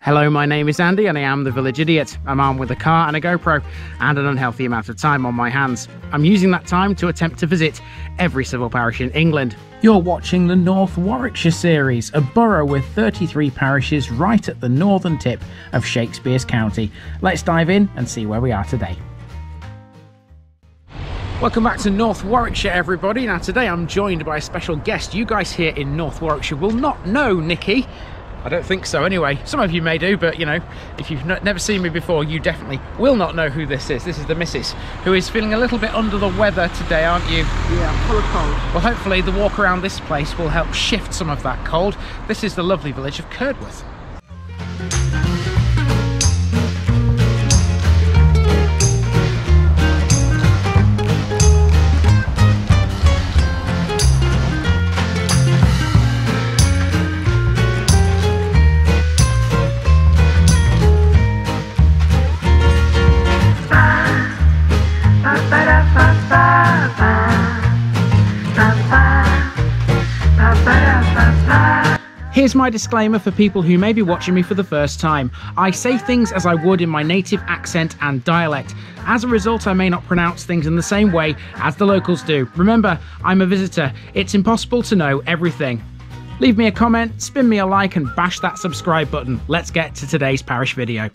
Hello, my name is Andy and I am the Village Idiot. I'm armed with a car and a GoPro and an unhealthy amount of time on my hands. I'm using that time to attempt to visit every civil parish in England. You're watching the North Warwickshire series, a borough with 33 parishes right at the northern tip of Shakespeare's county. Let's dive in and see where we are today. Welcome back to North Warwickshire, everybody. Now today I'm joined by a special guest. You guys here in North Warwickshire will not know Nikki. I don't think so anyway. Some of you may do, but you know, if you've never seen me before, you definitely will not know who this is. This is the missus, who is feeling a little bit under the weather today, aren't you? Yeah, I'm full of cold. Well, hopefully the walk around this place will help shift some of that cold. This is the lovely village of Curdworth. Here's my disclaimer for people who may be watching me for the first time. I say things as I would in my native accent and dialect. As a result, I may not pronounce things in the same way as the locals do. Remember, I'm a visitor. It's impossible to know everything. Leave me a comment, spin me a like and bash that subscribe button. Let's get to today's parish video.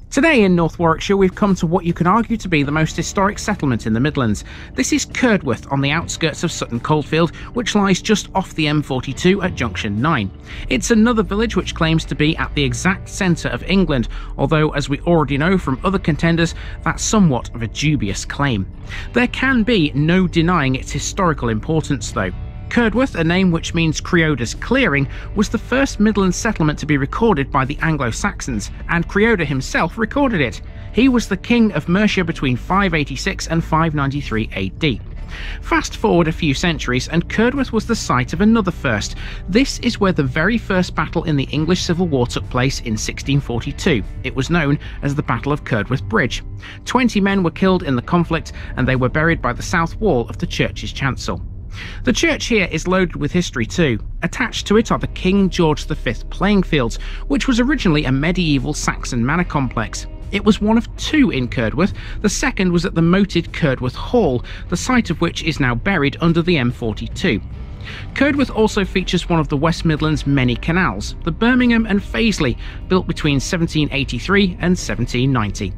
Today in North Warwickshire we've come to what you can argue to be the most historic settlement in the Midlands. This is Curdworth on the outskirts of Sutton Coldfield, which lies just off the M42 at junction 9. It's another village which claims to be at the exact centre of England, although as we already know from other contenders, that's somewhat of a dubious claim. There can be no denying its historical importance though. Curdworth, a name which means Creoda's clearing, was the first Midlands settlement to be recorded by the Anglo Saxons, and Creoda himself recorded it. He was the king of Mercia between 586 and 593 AD. Fast forward a few centuries and Curdworth was the site of another first. This is where the very first battle in the English Civil War took place in 1642. It was known as the Battle of Curdworth Bridge. 20 men were killed in the conflict and they were buried by the south wall of the church's chancel. The church here is loaded with history too. Attached to it are the King George V playing fields, which was originally a medieval Saxon manor complex. It was one of two in Curdworth. The second was at the moated Curdworth Hall, the site of which is now buried under the M42. Curdworth also features one of the West Midlands' many canals, the Birmingham and Fazeley, built between 1783 and 1790.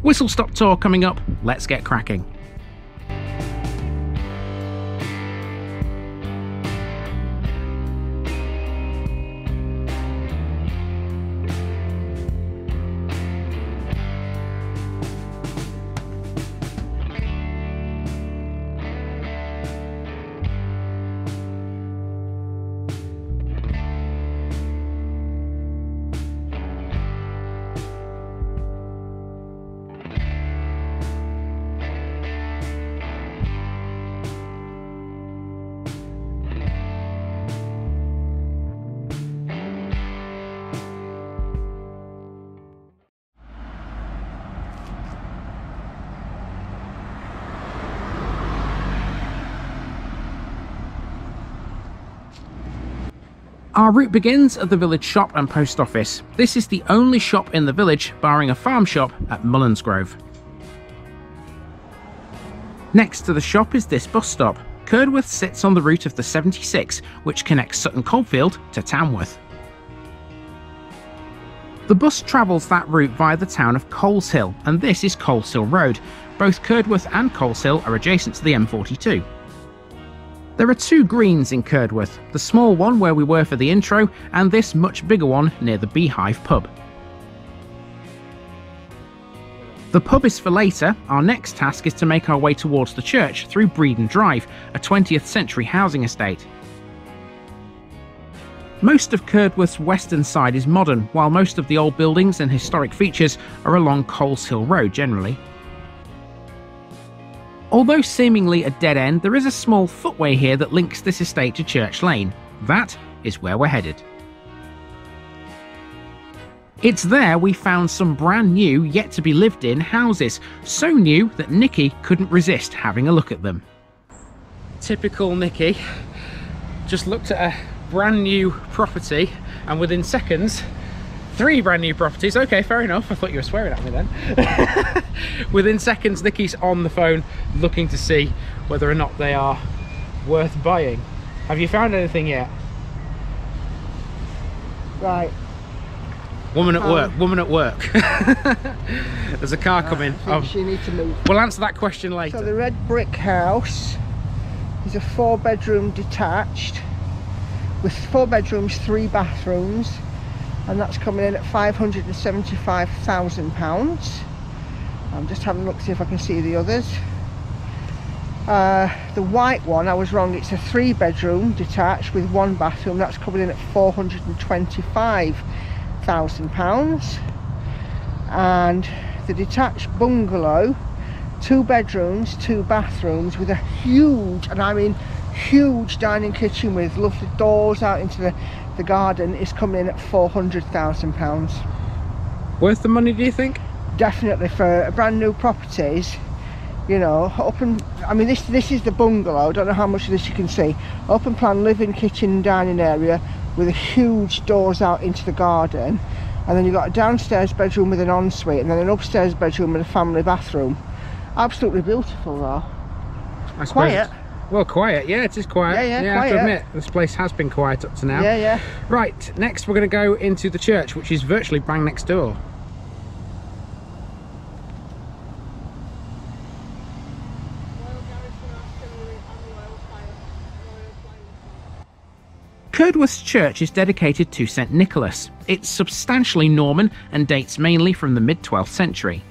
Whistle stop tour coming up, let's get cracking. Our route begins at the village shop and post office. This is the only shop in the village, barring a farm shop at Mullinsgrove. Next to the shop is this bus stop. Curdworth sits on the route of the 76, which connects Sutton Coldfield to Tamworth. The bus travels that route via the town of Coleshill, and this is Coleshill Road. Both Curdworth and Coleshill are adjacent to the M42. There are two greens in Curdworth, the small one where we were for the intro, and this much bigger one near the Beehive pub. The pub is for later. Our next task is to make our way towards the church through Breeden Drive, a 20th century housing estate. Most of Curdworth's western side is modern, while most of the old buildings and historic features are along Coleshill Road generally. Although seemingly a dead end, there is a small footway here that links this estate to Church Lane. That is where we're headed. It's there we found some brand new, yet to be lived in houses, so new that Nikki couldn't resist having a look at them. Typical Nikki, just looked at a brand new property and within seconds 3 brand new properties. Okay, fair enough. I thought you were swearing at me then. Within seconds, Nikki's on the phone looking to see whether or not they are worth buying. Have you found anything yet? Right. Woman at work. Woman at work. There's a car coming. I think you need to move. We'll answer that question later. So the red brick house is a 4-bedroom detached with 4 bedrooms, 3 bathrooms, and that's coming in at £575,000. I'm just having a look to see if I can see the others. The white one, I was wrong, it's a 3-bedroom detached with 1 bathroom. That's coming in at £425,000. And the detached bungalow, 2 bedrooms, 2 bathrooms with a huge, and I mean huge, dining kitchen with lovely doors out into the garden, is coming in at £400,000. Worth the money, do you think? Definitely for a brand new properties. You know, open, I mean this is the bungalow. I don't know how much of this you can see. Open plan living, kitchen and dining area with a huge doors out into the garden, and then you've got a downstairs bedroom with an ensuite, and then an upstairs bedroom with a family bathroom. Absolutely beautiful though. Quiet. Well, quiet, yeah, it is quiet. Yeah, quiet. I have to admit, this place has been quiet up to now. Yeah. Right, next we're going to go into the church, which is virtually bang next door. Curdworth Church is dedicated to St Nicholas. It's substantially Norman and dates mainly from the mid-12th century.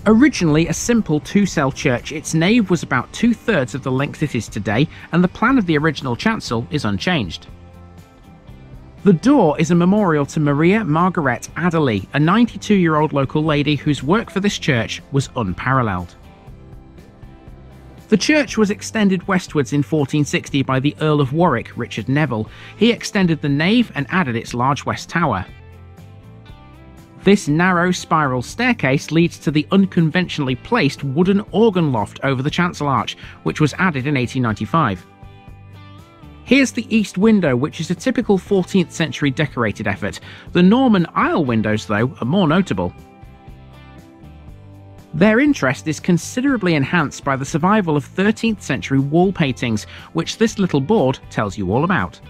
Originally a simple 2-cell church, its nave was about 2/3 of the length it is today, and the plan of the original chancel is unchanged. The door is a memorial to Maria Margaret Adderley, a 92-year-old local lady whose work for this church was unparalleled. The church was extended westwards in 1460 by the Earl of Warwick, Richard Neville. He extended the nave and added its large west tower. This narrow spiral staircase leads to the unconventionally placed wooden organ loft over the chancel arch, which was added in 1895. Here's the east window, which is a typical 14th century decorated effort. The Norman aisle windows, though, are more notable. Their interest is considerably enhanced by the survival of 13th century wall paintings, which this little board tells you all about.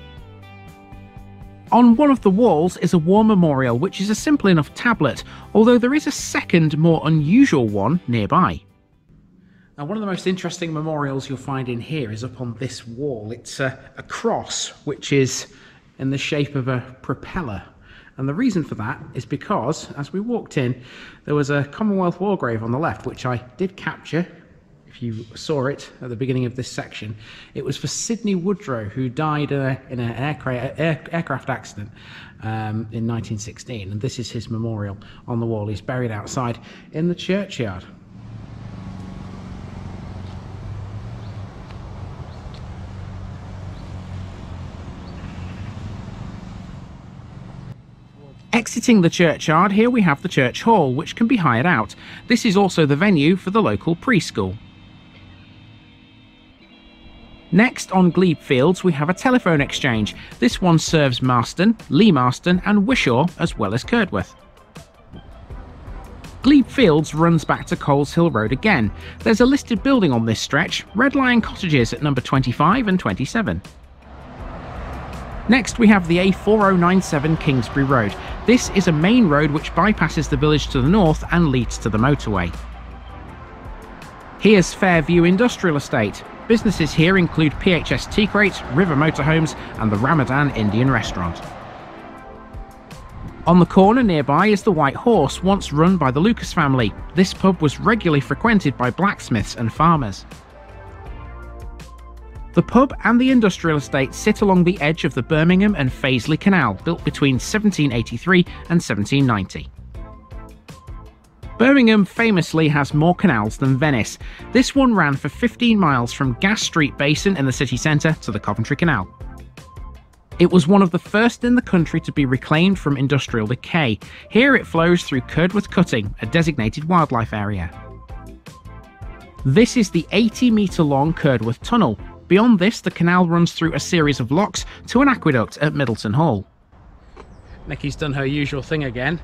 On one of the walls is a war memorial, which is a simple enough tablet, although there is a second, more unusual one nearby. Now, one of the most interesting memorials you'll find in here is up on this wall. It's a cross, which is in the shape of a propeller. And the reason for that is because, as we walked in, there was a Commonwealth War grave on the left, which I did capture. If you saw it at the beginning of this section, it was for Sidney Woodrow, who died in an aircraft accident in 1916, and this is his memorial on the wall. He's buried outside in the churchyard. Exiting the churchyard, here we have the church hall, which can be hired out. This is also the venue for the local preschool. Next, on Glebe Fields, we have a telephone exchange. This one serves Marston, Lee Marston and Wishaw, as well as Curdworth. Glebe Fields runs back to Coles Hill Road again. There's a listed building on this stretch, Red Lion Cottages at number 25 and 27. Next, we have the A4097 Kingsbury Road. This is a main road which bypasses the village to the north and leads to the motorway. Here's Fairview Industrial Estate. Businesses here include PHS Tea Crate, River Motorhomes and the Ramadan Indian Restaurant. On the corner nearby is the White Horse, once run by the Lucas family. This pub was regularly frequented by blacksmiths and farmers. The pub and the industrial estate sit along the edge of the Birmingham and Fazeley Canal, built between 1783 and 1790. Birmingham famously has more canals than Venice. This one ran for 15 miles from Gas Street Basin in the city centre to the Coventry Canal. It was one of the first in the country to be reclaimed from industrial decay. Here it flows through Curdworth Cutting, a designated wildlife area. This is the 80-metre long Curdworth Tunnel. Beyond this, the canal runs through a series of locks to an aqueduct at Middleton Hall. Nikki's done her usual thing again.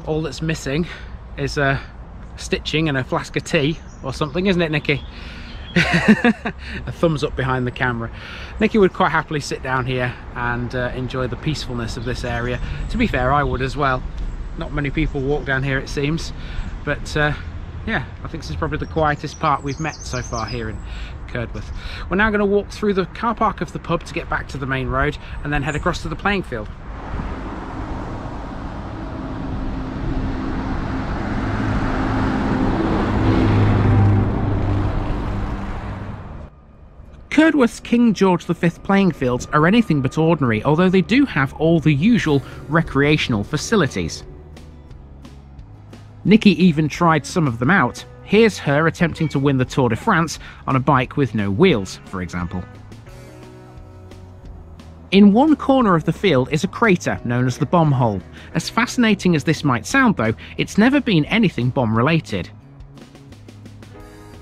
All that's missing is stitching and a flask of tea or something, isn't it, Nikki? A thumbs up behind the camera. Nikki would quite happily sit down here and enjoy the peacefulness of this area. To be fair, I would as well. Not many people walk down here, it seems, but yeah, I think this is probably the quietest part we've met so far here in Curdworth. We're now going to walk through the car park of the pub to get back to the main road and then head across to the playing field. Curdworth's King George V playing fields are anything but ordinary, although they do have all the usual recreational facilities. Nikki even tried some of them out. Here's her attempting to win the Tour de France on a bike with no wheels, for example. In one corner of the field is a crater known as the bomb hole. As fascinating as this might sound though, it's never been anything bomb related.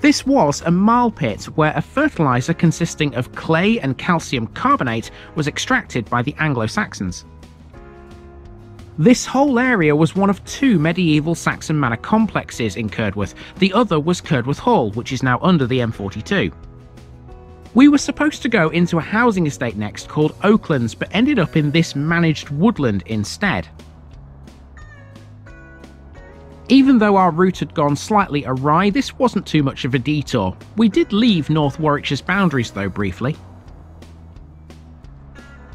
This was a marl pit where a fertiliser consisting of clay and calcium carbonate was extracted by the Anglo Saxons. This whole area was one of two medieval Saxon manor complexes in Curdworth. The other was Curdworth Hall, which is now under the M42. We were supposed to go into a housing estate next called Oaklands, but ended up in this managed woodland instead. Even though our route had gone slightly awry, this wasn't too much of a detour. We did leave North Warwickshire's boundaries though, briefly.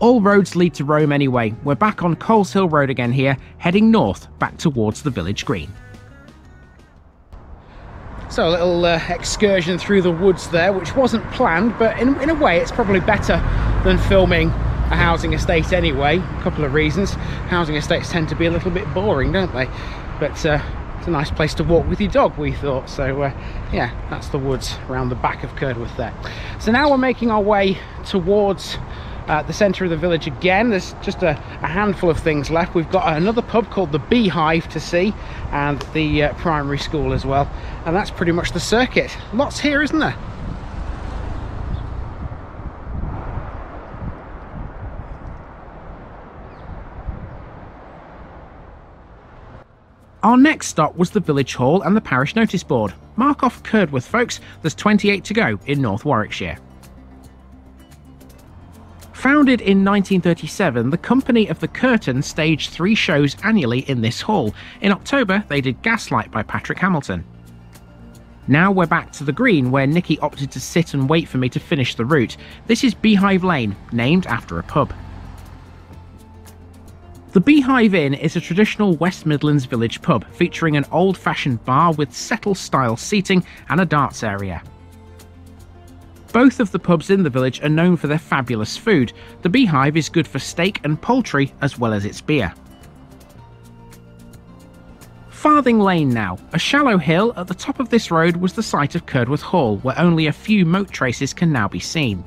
All roads lead to Rome anyway. We're back on Coleshill Road again here, heading north, back towards the village green. So a little excursion through the woods there, which wasn't planned, but in a way it's probably better than filming a housing estate anyway. A couple of reasons. Housing estates tend to be a little bit boring, don't they? But it's a nice place to walk with your dog, we thought. So yeah, that's the woods around the back of Curdworth there. So now we're making our way towards the centre of the village again. There's just a handful of things left. We've got another pub called the Beehive to see, and the primary school as well, and that's pretty much the circuit. Lots here, isn't there? Our next stop was the village hall and the parish notice board. Mark off Curdworth, folks. There's 28 to go in North Warwickshire. Founded in 1937, the Company of the Curtain staged 3 shows annually in this hall. In October, they did Gaslight by Patrick Hamilton. Now we're back to the green, where Nikki opted to sit and wait for me to finish the route. This is Beehive Lane, named after a pub. The Beehive Inn is a traditional West Midlands village pub featuring an old-fashioned bar with settle-style seating and a darts area. Both of the pubs in the village are known for their fabulous food. The Beehive is good for steak and poultry as well as its beer. Farthing Lane now. A shallow hill at the top of this road was the site of Curdworth Hall, where only a few moat traces can now be seen.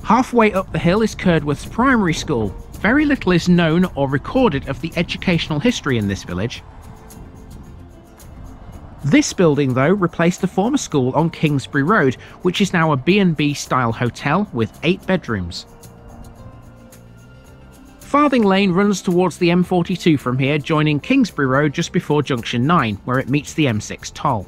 Halfway up the hill is Curdworth's primary school. Very little is known or recorded of the educational history in this village. This building, though, replaced the former school on Kingsbury Road, which is now a B&B style hotel with 8 bedrooms. Farthing Lane runs towards the M42 from here, joining Kingsbury Road just before junction 9, where it meets the M6 toll.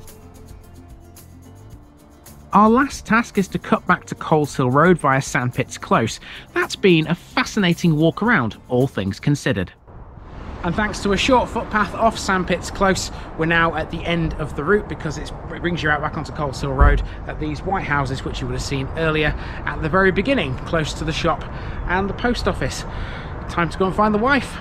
Our last task is to cut back to Coleshill Road via Sandpits Close. That's been a fascinating walk around, all things considered. And thanks to a short footpath off Sandpits Close, we're now at the end of the route, because it brings you out back onto Coleshill Road at these white houses, which you would have seen earlier at the very beginning, close to the shop and the post office. Time to go and find the wife.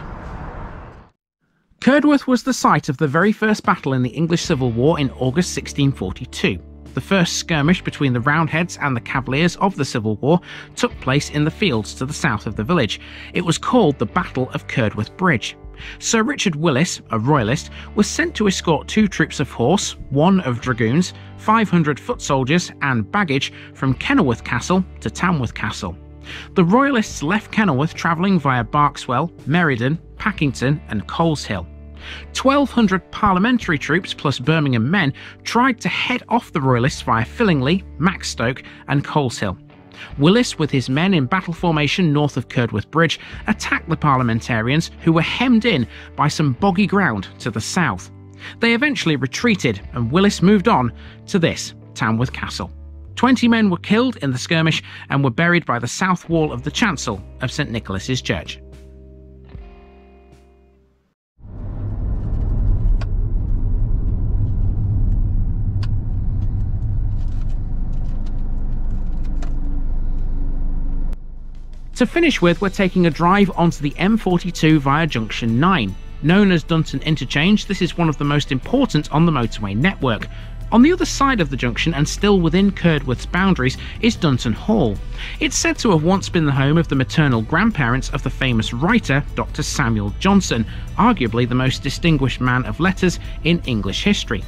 Curdworth was the site of the very first battle in the English Civil War in August 1642. The first skirmish between the Roundheads and the Cavaliers of the Civil War took place in the fields to the south of the village. It was called the Battle of Curdworth Bridge. Sir Richard Willis, a royalist, was sent to escort 2 troops of horse, 1 of dragoons, 500 foot soldiers and baggage from Kenilworth Castle to Tamworth Castle. The royalists left Kenilworth travelling via Barkswell, Meriden, Packington and Coleshill. 1,200 parliamentary troops plus Birmingham men tried to head off the royalists via Fillingley, Maxstoke and Coleshill. Willis, with his men in battle formation north of Curdworth Bridge, attacked the parliamentarians, who were hemmed in by some boggy ground to the south. They eventually retreated, and Willis moved on to this, Tamworth Castle. 20 men were killed in the skirmish and were buried by the south wall of the chancel of St Nicholas's Church. To finish with, we're taking a drive onto the M42 via Junction 9. Known as Dunton Interchange, this is one of the most important on the motorway network. On the other side of the junction, and still within Curdworth's boundaries, is Dunton Hall. It's said to have once been the home of the maternal grandparents of the famous writer Dr. Samuel Johnson, arguably the most distinguished man of letters in English history.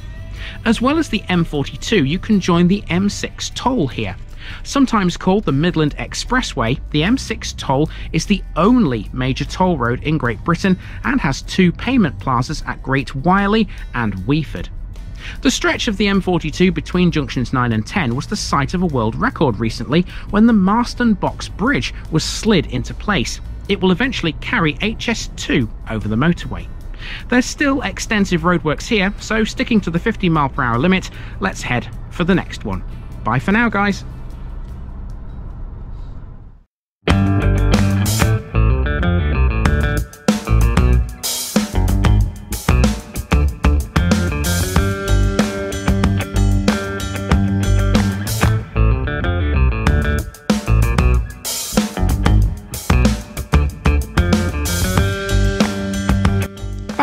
As well as the M42, you can join the M6 toll here. Sometimes called the Midland Expressway, the M6 toll is the only major toll road in Great Britain and has two payment plazas at Great Wylye and Weeford. The stretch of the M42 between junctions 9 and 10 was the site of a world record recently when the Marston Box Bridge was slid into place. It will eventually carry HS2 over the motorway. There's still extensive roadworks here, so sticking to the 50-mile-per-hour limit, let's head for the next one. Bye for now, guys.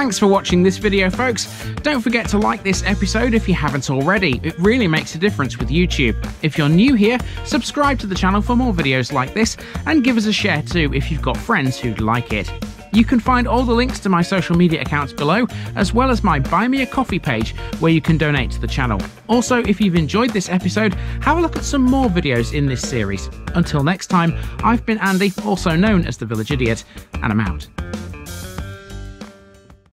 Thanks for watching this video, folks. Don't forget to like this episode if you haven't already. It really makes a difference with YouTube. If you're new here, subscribe to the channel for more videos like this, and give us a share too if you've got friends who'd like it. You can find all the links to my social media accounts below, as well as my Buy Me a Coffee page where you can donate to the channel. Also, if you've enjoyed this episode, have a look at some more videos in this series. Until next time, I've been Andy, also known as the Village Idiot, and I'm out.